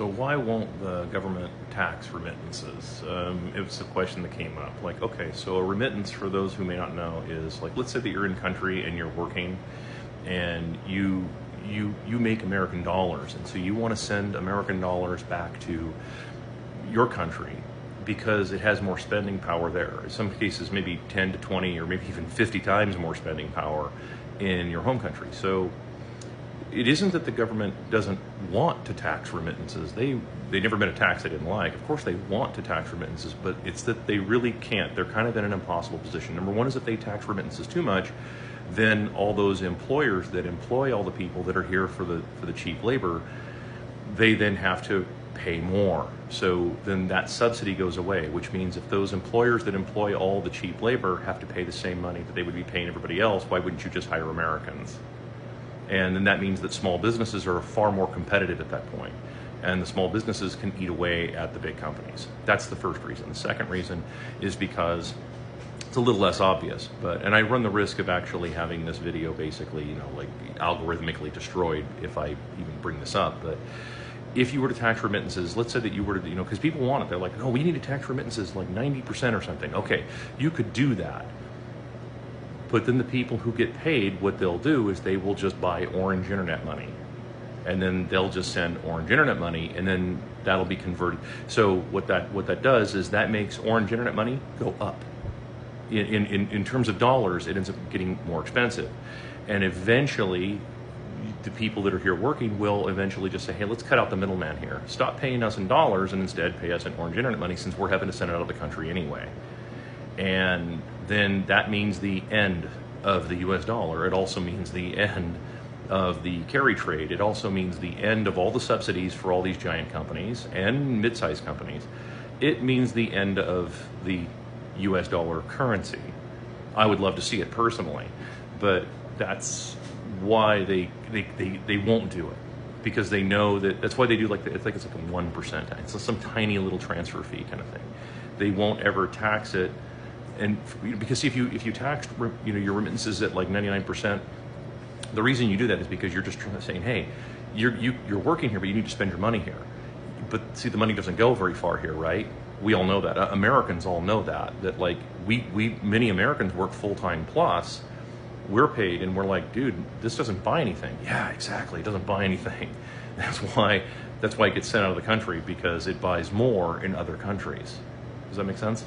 So why won't the government tax remittances? It was a question that came up. Like, okay, so a remittance, for those who may not know, is like, let's say that you're in country and you're working, and you make American dollars, and so you want to send American dollars back to your country because it has more spending power there. In some cases, maybe 10 to 20 or maybe even 50 times more spending power in your home country. So it isn't that the government doesn't want to tax remittances. They never been a tax they didn't like. Of course they want to tax remittances, but it's that they really can't. They're kind of in an impossible position. Number one is if they tax remittances too much, then all those employers that employ all the people that are here for the cheap labor, they then have to pay more. So then that subsidy goes away, which means if those employers that employ all the cheap labor have to pay the same money that they would be paying everybody else, why wouldn't you just hire Americans? And then that means that small businesses are far more competitive at that point. And the small businesses can eat away at the big companies. That's the first reason. The second reason is because it's a little less obvious, and I run the risk of actually having this video basically, like algorithmically destroyed if I even bring this up. But if you were to tax remittances, let's say that you were to, because people want it. They're like, no, we need to tax remittances like 90% or something. Okay, you could do that. But then the people who get paid, what they'll do is they will just buy orange internet money. And then they'll just send orange internet money, and then that'll be converted. So what that does is that makes orange internet money go up. In terms of dollars, it ends up getting more expensive. And eventually, the people that are here working will eventually just say, hey, let's cut out the middleman here. Stop paying us in dollars and instead pay us in orange internet money, since we're having to send it out of the country anyway. And then that means the end of the US dollar. It also means the end of the carry trade. It also means the end of all the subsidies for all these giant companies and mid-sized companies. It means the end of the US dollar currency. I would love to see it personally, but that's why they won't do it, because they know that's why they do it's like a 1%. It's some tiny little transfer fee kind of thing. They won't ever tax it. And because if you taxed your remittances at like 99%, the reason you do that is because you're just saying, hey, you're working here, but you need to spend your money here. But see, the money doesn't go very far here, right? We all know that. Americans all know that like many Americans work full-time plus. We're paid, and we're like, dude, this doesn't buy anything. Yeah, exactly. It doesn't buy anything. That's why it gets sent out of the country, because it buys more in other countries. Does that make sense?